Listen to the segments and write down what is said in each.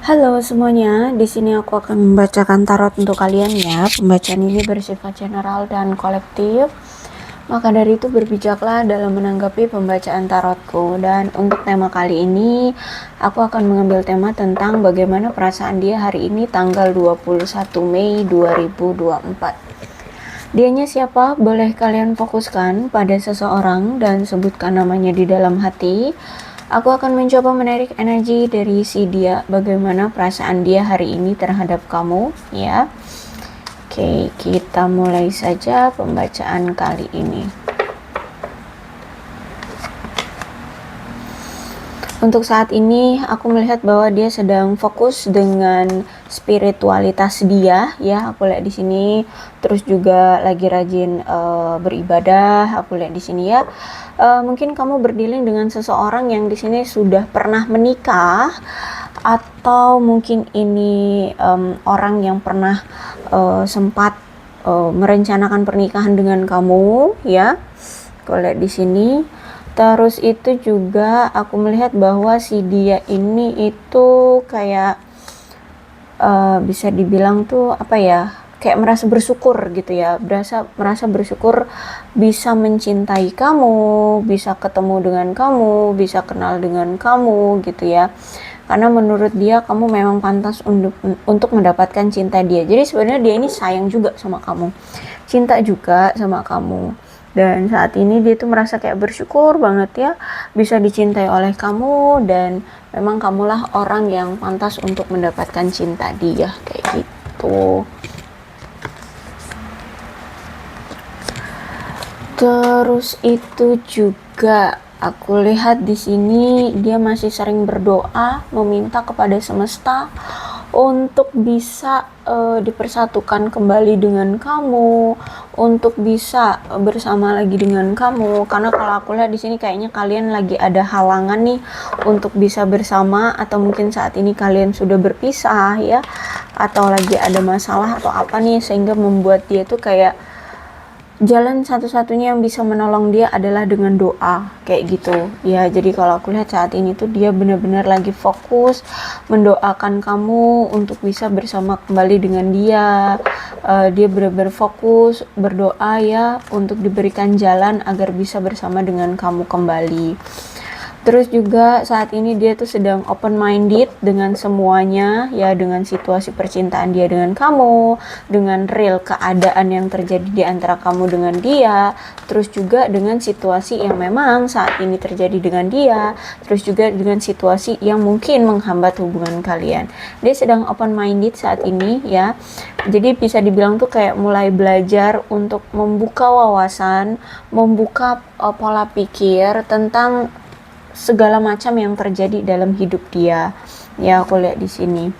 Halo semuanya, di sini aku akan membacakan tarot untuk kalian ya. Pembacaan ini bersifat general dan kolektif. Maka dari itu berbijaklah dalam menanggapi pembacaan tarotku. Dan untuk tema kali ini, aku akan mengambil tema tentang bagaimana perasaan dia hari ini tanggal 21 Mei 2024. Dianya siapa? Boleh kalian fokuskan pada seseorang dan sebutkan namanya di dalam hati. Aku akan mencoba menarik energi dari si dia, bagaimana perasaan dia hari ini terhadap kamu, ya. Oke, kita mulai saja pembacaan kali ini. Untuk saat ini, aku melihat bahwa dia sedang fokus dengan spiritualitas dia, ya. Aku lihat di sini, terus juga lagi rajin beribadah. Aku lihat di sini ya. Mungkin kamu berdealing dengan seseorang yang di sini sudah pernah menikah, atau mungkin ini orang yang pernah sempat merencanakan pernikahan dengan kamu, ya. Aku lihat di sini. Terus itu juga aku melihat bahwa si dia ini itu kayak bisa dibilang tuh apa ya, kayak merasa bersyukur gitu ya, merasa bersyukur bisa mencintai kamu, bisa ketemu dengan kamu, bisa kenal dengan kamu gitu ya. Karena menurut dia kamu memang pantas untuk mendapatkan cinta dia. Jadi sebenarnya dia ini sayang juga sama kamu, cinta juga sama kamu. Dan saat ini dia tuh merasa kayak bersyukur banget ya bisa dicintai oleh kamu, dan memang kamulah orang yang pantas untuk mendapatkan cinta dia, kayak gitu. Terus itu juga aku lihat di sini dia masih sering berdoa, meminta kepada semesta untuk bisa dipersatukan kembali dengan kamu, untuk bisa bersama lagi dengan kamu. Karena kalau aku lihat di sini kayaknya kalian lagi ada halangan nih untuk bisa bersama, atau mungkin saat ini kalian sudah berpisah ya, atau lagi ada masalah atau apa nih, sehingga membuat dia tuh kayak jalan satu-satunya yang bisa menolong dia adalah dengan doa, kayak gitu ya. Jadi kalau aku lihat saat ini tuh dia benar-benar lagi fokus mendoakan kamu untuk bisa bersama kembali dengan dia. Dia benar-benar fokus berdoa ya untuk diberikan jalan agar bisa bersama dengan kamu kembali. Terus juga saat ini dia tuh sedang open minded dengan semuanya ya, dengan situasi percintaan dia dengan kamu, dengan real keadaan yang terjadi di antara kamu dengan dia, terus juga dengan situasi yang memang saat ini terjadi dengan dia, terus juga dengan situasi yang mungkin menghambat hubungan kalian. Dia sedang open minded saat ini ya. Jadi bisa dibilang tuh kayak mulai belajar untuk membuka wawasan, membuka pola pikir tentang segala macam yang terjadi dalam hidup dia. Ya, aku lihat di sini.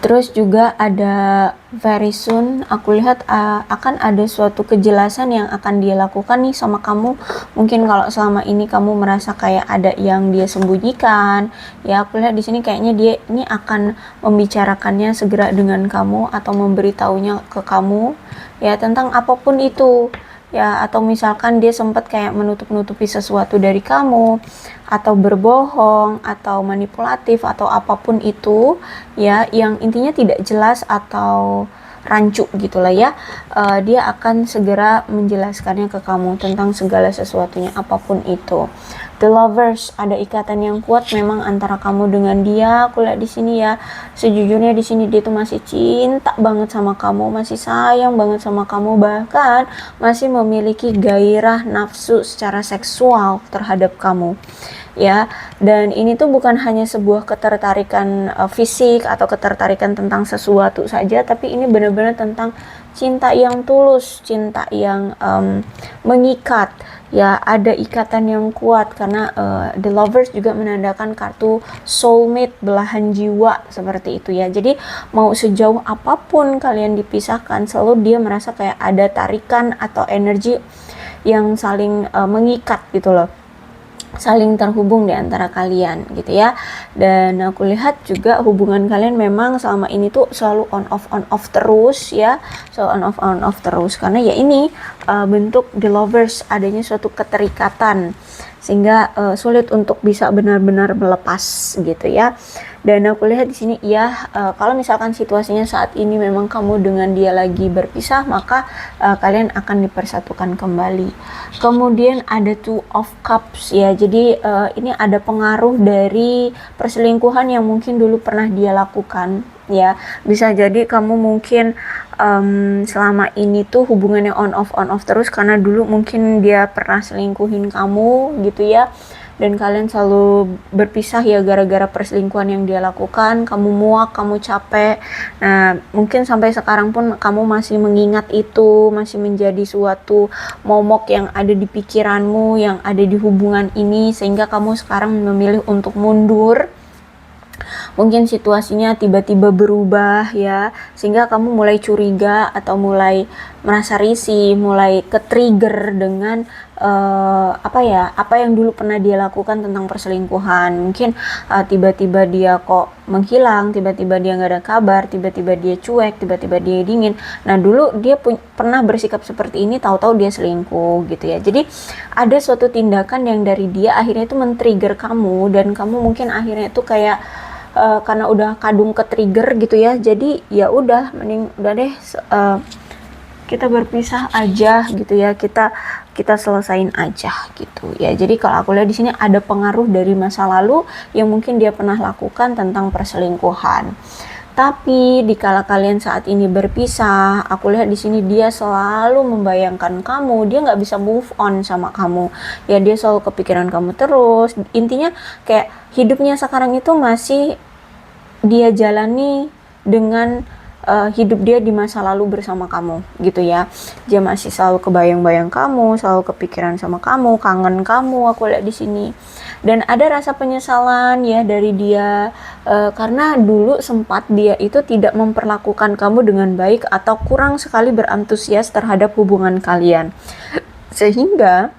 Terus juga ada very soon, aku lihat akan ada suatu kejelasan yang akan dia lakukan nih sama kamu. Mungkin kalau selama ini kamu merasa kayak ada yang dia sembunyikan, ya aku lihat di sini kayaknya dia ini akan membicarakannya segera dengan kamu, atau memberitahunya ke kamu ya tentang apapun itu. Ya, atau misalkan dia sempat kayak menutup-nutupi sesuatu dari kamu, atau berbohong, atau manipulatif, atau apapun itu ya, yang intinya tidak jelas atau rancu gitulah ya. Dia akan segera menjelaskannya ke kamu tentang segala sesuatunya, apapun itu. The Lovers, ada ikatan yang kuat memang antara kamu dengan dia. Aku lihat di sini ya, sejujurnya di sini dia tuh masih cinta banget sama kamu, masih sayang banget sama kamu, bahkan masih memiliki gairah nafsu secara seksual terhadap kamu ya. Dan ini tuh bukan hanya sebuah ketertarikan fisik atau ketertarikan tentang sesuatu saja, tapi ini benar-benar tentang cinta yang tulus, cinta yang mengikat ya, ada ikatan yang kuat. Karena The Lovers juga menandakan kartu soulmate, belahan jiwa, seperti itu ya. Jadi mau sejauh apapun kalian dipisahkan, selalu dia merasa kayak ada tarikan atau energi yang saling mengikat gitu loh, saling terhubung di antara kalian gitu ya. Dan aku lihat juga hubungan kalian memang selama ini tuh selalu on off terus ya, selalu on off terus, karena ya ini bentuk the lovers, adanya suatu keterikatan sehingga sulit untuk bisa benar-benar melepas gitu ya. Dan aku lihat di sini ya, kalau misalkan situasinya saat ini memang kamu dengan dia lagi berpisah, maka kalian akan dipersatukan kembali. Kemudian ada Two of Cups ya, jadi ini ada pengaruh dari perselingkuhan yang mungkin dulu pernah dia lakukan ya. Bisa jadi kamu mungkin selama ini tuh hubungannya on off terus karena dulu mungkin dia pernah selingkuhin kamu gitu ya, dan kalian selalu berpisah ya gara-gara perselingkuhan yang dia lakukan. Kamu muak, kamu capek. Nah, mungkin sampai sekarang pun kamu masih mengingat itu, masih menjadi suatu momok yang ada di pikiranmu, yang ada di hubungan ini, sehingga kamu sekarang memilih untuk mundur. Mungkin situasinya tiba-tiba berubah ya, sehingga kamu mulai curiga atau mulai merasa risih, mulai ke-trigger dengan apa yang dulu pernah dia lakukan tentang perselingkuhan. Mungkin tiba-tiba dia kok menghilang, tiba-tiba dia nggak ada kabar, tiba-tiba dia cuek, tiba-tiba dia dingin. Nah, dulu dia pernah bersikap seperti ini, tahu-tahu dia selingkuh gitu ya. Jadi ada suatu tindakan yang dari dia akhirnya itu men-trigger kamu, dan kamu mungkin akhirnya itu kayak karena udah kadung ke trigger gitu ya, jadi ya udah mending udah deh kita berpisah aja gitu ya, kita selesain aja gitu ya. Jadi kalau aku lihat di sini ada pengaruh dari masa lalu yang mungkin dia pernah lakukan tentang perselingkuhan. Tapi dikala kalian saat ini berpisah, aku lihat di sini dia selalu membayangkan kamu, dia nggak bisa move on sama kamu. Ya, dia selalu kepikiran kamu terus. Intinya kayak hidupnya sekarang itu masih dia jalani dengan hidup dia di masa lalu bersama kamu gitu ya. Dia masih selalu kebayang-bayang kamu, selalu kepikiran sama kamu, kangen kamu, aku lihat di sini. Dan ada rasa penyesalan ya dari dia karena dulu sempat dia itu tidak memperlakukan kamu dengan baik atau kurang sekali berantusias terhadap hubungan kalian. Sehingga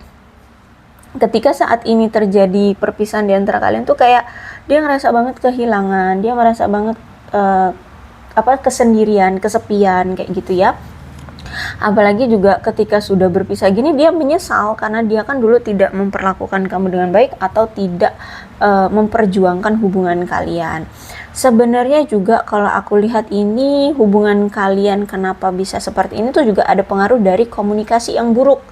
ketika saat ini terjadi perpisahan di antara kalian tuh kayak dia ngerasa banget kehilangan, dia merasa banget kesendirian, kesepian kayak gitu ya. Apalagi juga ketika sudah berpisah gini, dia menyesal karena dia kan dulu tidak memperlakukan kamu dengan baik atau tidak memperjuangkan hubungan kalian. Sebenarnya juga kalau aku lihat ini hubungan kalian kenapa bisa seperti ini tuh juga ada pengaruh dari komunikasi yang buruk.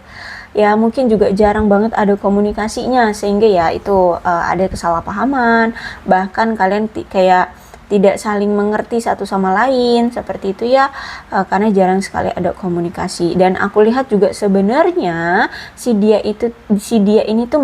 Ya, mungkin juga jarang banget ada komunikasinya, sehingga ya itu ada kesalahpahaman, bahkan kalian kayak tidak saling mengerti satu sama lain seperti itu ya, karena jarang sekali ada komunikasi. Dan aku lihat juga sebenarnya si dia ini tuh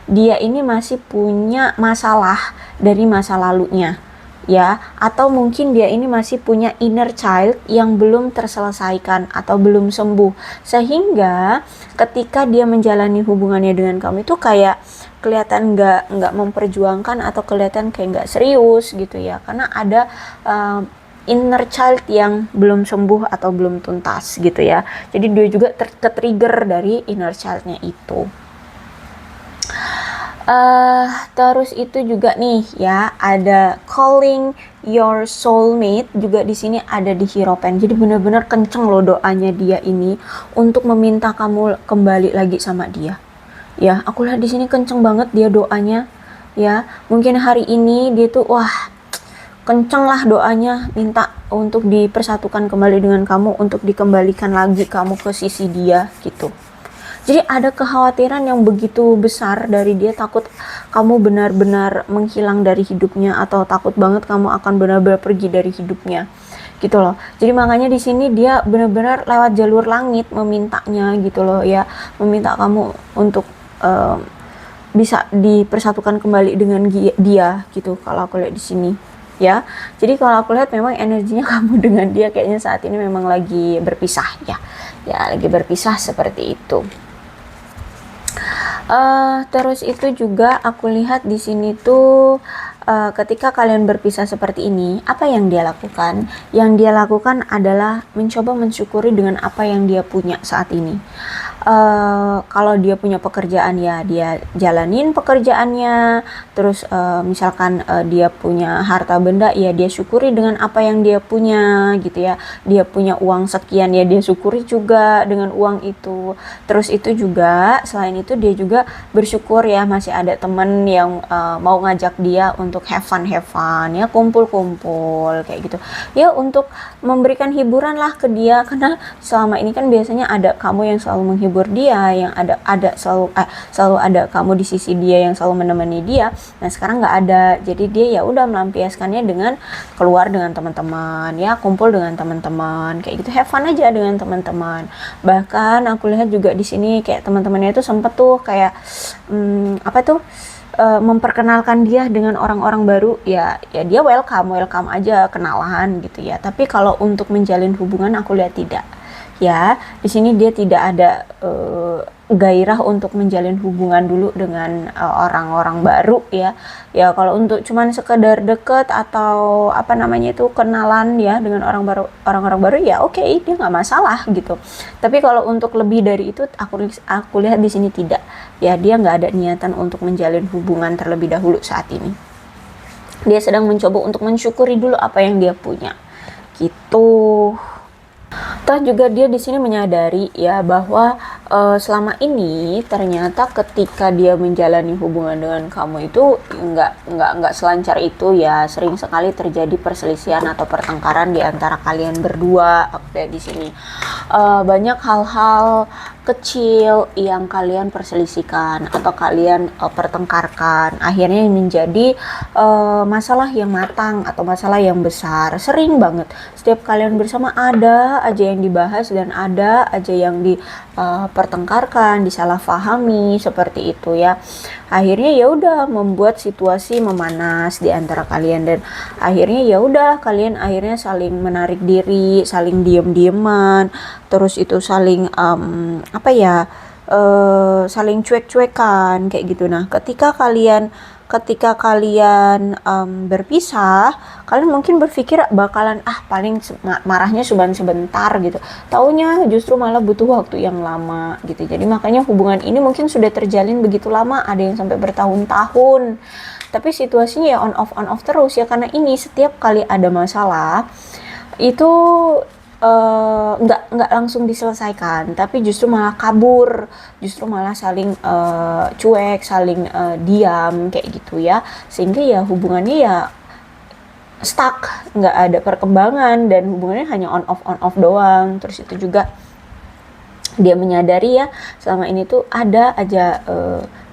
dia ini masih punya masalah dari masa lalunya ya, atau mungkin dia ini masih punya inner child yang belum terselesaikan atau belum sembuh, sehingga ketika dia menjalani hubungannya dengan kamu itu kayak kelihatan nggak memperjuangkan atau kelihatan kayak nggak serius gitu ya, karena ada inner child yang belum sembuh atau belum tuntas gitu ya. Jadi dia juga ke-trigger dari inner childnya itu. Terus itu juga nih ya, ada calling your soulmate juga di sini ada di Hierophant. Jadi benar-benar kenceng loh doanya dia ini untuk meminta kamu kembali lagi sama dia. Ya, aku lihat di sini kenceng banget dia doanya. Ya, mungkin hari ini dia tuh kenceng lah doanya, minta untuk dipersatukan kembali dengan kamu, untuk dikembalikan lagi kamu ke sisi dia gitu. Jadi ada kekhawatiran yang begitu besar dari dia, takut kamu benar-benar menghilang dari hidupnya atau takut banget kamu akan benar-benar pergi dari hidupnya gitu loh. Jadi makanya di sini dia benar-benar lewat jalur langit memintanya gitu loh ya, meminta kamu untuk bisa dipersatukan kembali dengan dia gitu kalau aku lihat di sini ya. Jadi kalau aku lihat memang energinya kamu dengan dia kayaknya saat ini memang lagi berpisah ya, lagi berpisah seperti itu. Terus itu juga aku lihat di sini tuh ketika kalian berpisah seperti ini, apa yang dia lakukan? Yang dia lakukan adalah mencoba mensyukuri dengan apa yang dia punya saat ini. Kalau dia punya pekerjaan ya dia jalanin pekerjaannya, terus misalkan dia punya harta benda ya dia syukuri dengan apa yang dia punya gitu ya. Dia punya uang sekian ya dia syukuri juga dengan uang itu. Terus itu juga selain itu dia juga bersyukur ya masih ada temen yang mau ngajak dia untuk have fun ya, kumpul-kumpul kayak gitu ya, untuk memberikan hiburan lah ke dia, karena selama ini kan biasanya ada kamu yang selalu menghibur dia, yang ada selalu ada kamu di sisi dia yang selalu menemani dia. Nah sekarang nggak ada, jadi dia ya udah melampiaskannya dengan keluar dengan teman-teman ya, kumpul dengan teman-teman kayak gitu, have fun aja dengan teman-teman. Bahkan aku lihat juga di sini kayak teman-temannya itu sempet tuh kayak memperkenalkan dia dengan orang-orang baru ya, dia welcome aja, kenalan gitu ya. Tapi kalau untuk menjalin hubungan aku lihat tidak ya. Di sini dia tidak ada gairah untuk menjalin hubungan dulu dengan orang-orang baru ya. Ya kalau untuk cuman sekedar deket atau kenalan ya dengan orang-orang baru ya oke, dia nggak masalah gitu. Tapi kalau untuk lebih dari itu aku lihat di sini tidak ya, dia nggak ada niatan untuk menjalin hubungan terlebih dahulu saat ini. Dia sedang mencoba untuk mensyukuri dulu apa yang dia punya gitu. Toh juga dia di sini menyadari ya bahwa selama ini ternyata ketika dia menjalani hubungan dengan kamu itu nggak selancar itu ya. Sering sekali terjadi perselisihan atau pertengkaran di antara kalian berdua. Aku lihat di sini banyak hal-hal kecil yang kalian perselisihkan atau kalian pertengkarkan, akhirnya menjadi masalah yang matang atau masalah yang besar. Sering banget setiap kalian bersama ada aja yang dibahas dan ada aja yang dipertengkarkan, disalahpahami seperti itu ya. Akhirnya ya udah membuat situasi memanas di antara kalian, dan akhirnya ya udah kalian akhirnya saling menarik diri, saling diem-dieman, terus itu saling saling cuek-cuekan kayak gitu. Nah ketika kalian berpisah, kalian mungkin berpikir bakalan paling marahnya sebentar gitu, taunya justru malah butuh waktu yang lama gitu. Jadi makanya hubungan ini mungkin sudah terjalin begitu lama, ada yang sampai bertahun-tahun, tapi situasinya ya on off terus ya, karena ini setiap kali ada masalah itu nggak langsung diselesaikan, tapi justru malah kabur, justru malah saling cuek, saling diam kayak gitu ya, sehingga ya hubungannya ya stuck, nggak ada perkembangan dan hubungannya hanya on off doang. Terus itu juga dia menyadari ya selama ini tuh ada aja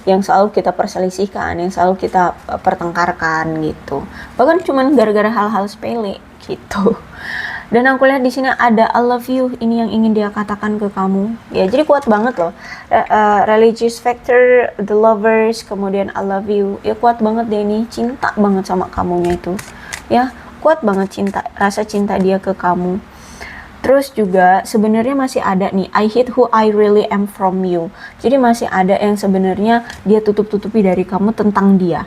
yang selalu kita perselisihkan, yang selalu kita pertengkarkan gitu, bahkan cuman gara-gara hal-hal sepele gitu. Dan aku lihat di sini ada I love you, ini yang ingin dia katakan ke kamu ya. Jadi kuat banget loh, religious factor, the lovers, kemudian I love you ya, kuat banget dia ini, cinta banget sama kamunya itu ya, kuat banget cinta, rasa cinta dia ke kamu. Terus juga sebenarnya masih ada nih I hate who I really am from you. Jadi masih ada yang sebenarnya dia tutup-tutupi dari kamu tentang dia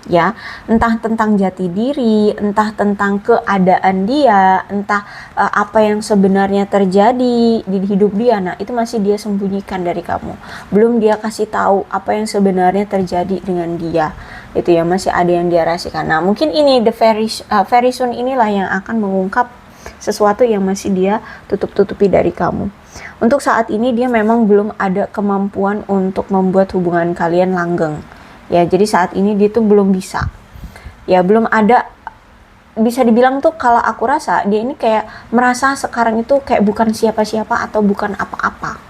ya, entah tentang jati diri, entah tentang keadaan dia, entah apa yang sebenarnya terjadi di hidup dia. Nah itu masih dia sembunyikan dari kamu, belum dia kasih tahu apa yang sebenarnya terjadi dengan dia itu ya, masih ada yang dia rahasiakan. Nah mungkin ini the very soon inilah yang akan mengungkap sesuatu yang masih dia tutup-tutupi dari kamu. Untuk saat ini dia memang belum ada kemampuan untuk membuat hubungan kalian langgeng ya, jadi saat ini dia tuh belum bisa ya, belum ada, bisa dibilang tuh kalau aku rasa dia ini kayak merasa sekarang itu kayak bukan siapa-siapa atau bukan apa-apa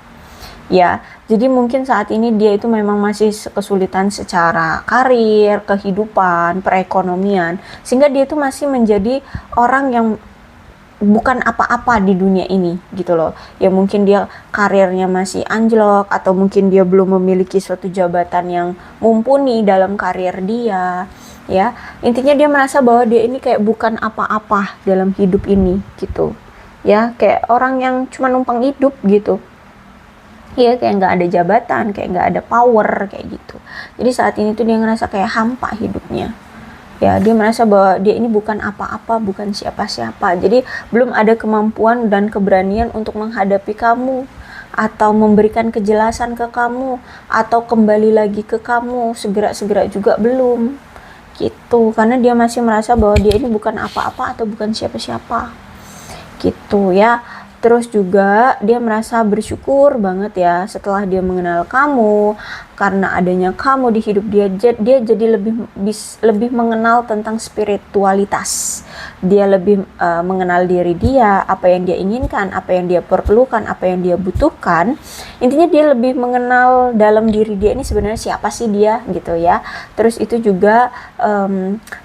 ya. Jadi mungkin saat ini dia itu memang masih kesulitan secara karir, kehidupan, perekonomian, sehingga dia tuh masih menjadi orang yang bukan apa-apa di dunia ini gitu loh ya. Mungkin dia karirnya masih anjlok, atau mungkin dia belum memiliki suatu jabatan yang mumpuni dalam karir dia ya. Intinya dia merasa bahwa dia ini kayak bukan apa-apa dalam hidup ini gitu ya, kayak orang yang cuma numpang hidup gitu ya, kayak nggak ada jabatan, kayak nggak ada power kayak gitu. Jadi saat ini tuh dia ngerasa kayak hampa hidupnya ya, dia merasa bahwa dia ini bukan apa-apa, bukan siapa-siapa. Jadi belum ada kemampuan dan keberanian untuk menghadapi kamu atau memberikan kejelasan ke kamu, atau kembali lagi ke kamu segera-segera juga belum gitu, karena dia masih merasa bahwa dia ini bukan apa-apa atau bukan siapa-siapa gitu ya. Terus juga dia merasa bersyukur banget ya setelah dia mengenal kamu, karena adanya kamu di hidup dia, dia jadi lebih mengenal tentang spiritualitas. Dia lebih mengenal diri dia, apa yang dia inginkan, apa yang dia perlukan, apa yang dia butuhkan. Intinya dia lebih mengenal dalam diri dia ini sebenarnya siapa sih dia gitu ya. Terus itu juga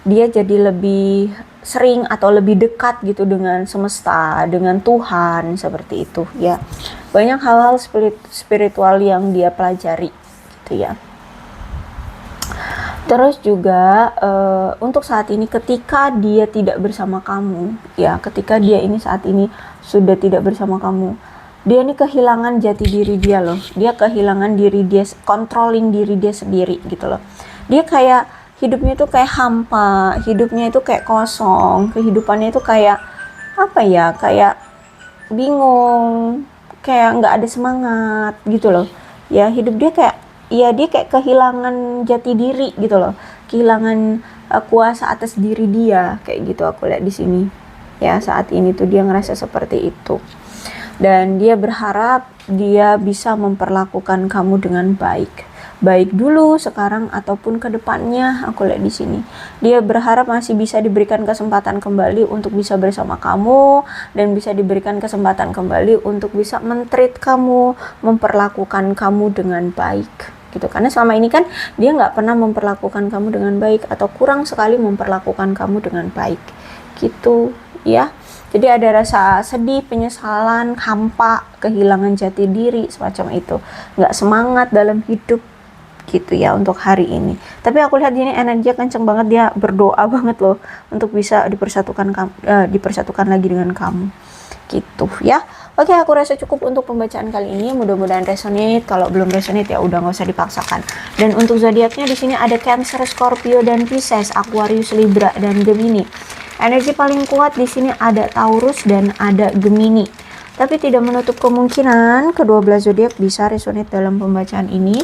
dia jadi lebih sering atau lebih dekat gitu dengan semesta, dengan Tuhan, seperti itu ya. Banyak hal-hal spiritual yang dia pelajari gitu ya. Terus juga untuk saat ini ketika dia tidak bersama kamu ya, ketika dia ini saat ini sudah tidak bersama kamu, dia ini kehilangan jati diri dia loh. Dia kehilangan diri dia, controlling diri dia sendiri gitu loh. Dia kayak hidupnya itu kayak hampa, hidupnya itu kayak kosong, kehidupannya itu kayak apa ya, kayak bingung, kayak nggak ada semangat gitu loh ya. Hidup dia kayak, ya dia kayak kehilangan jati diri gitu loh, kehilangan kuasa atas diri dia, kayak gitu aku lihat di sini ya. Saat ini tuh dia ngerasa seperti itu, dan dia berharap dia bisa memperlakukan kamu dengan baik dulu, sekarang ataupun ke depannya. Aku lihat di sini dia berharap masih bisa diberikan kesempatan kembali untuk bisa bersama kamu, dan bisa diberikan kesempatan kembali untuk bisa men-treat kamu, memperlakukan kamu dengan baik gitu. Karena selama ini kan dia nggak pernah memperlakukan kamu dengan baik, atau kurang sekali memperlakukan kamu dengan baik gitu ya. Jadi ada rasa sedih, penyesalan, hampa, kehilangan jati diri, semacam itu, nggak semangat dalam hidup gitu ya untuk hari ini. Tapi aku lihat ini energi kenceng banget, dia berdoa banget loh untuk bisa dipersatukan lagi dengan kamu gitu ya. Oke, aku rasa cukup untuk pembacaan kali ini. Mudah-mudahan resonate. Kalau belum resonate ya udah nggak usah dipaksakan. Dan untuk zodiaknya di sini ada Cancer, Scorpio dan Pisces, Aquarius, Libra dan Gemini. Energi paling kuat di sini ada Taurus dan ada Gemini. Tapi tidak menutup kemungkinan kedua belah zodiak bisa resonate dalam pembacaan ini.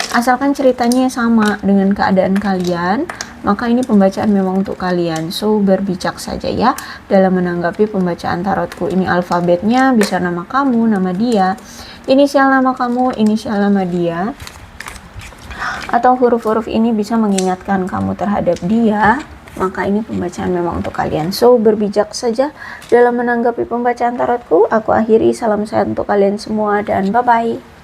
Asalkan ceritanya sama dengan keadaan kalian, maka ini pembacaan memang untuk kalian. So, berbijak saja ya dalam menanggapi pembacaan tarotku. Ini alfabetnya bisa nama kamu, nama dia, inisial nama kamu, inisial nama dia, atau huruf-huruf ini bisa mengingatkan kamu terhadap dia. Maka ini pembacaan memang untuk kalian. So, berbijak saja dalam menanggapi pembacaan tarotku. Aku akhiri, salam sehat untuk kalian semua dan bye-bye.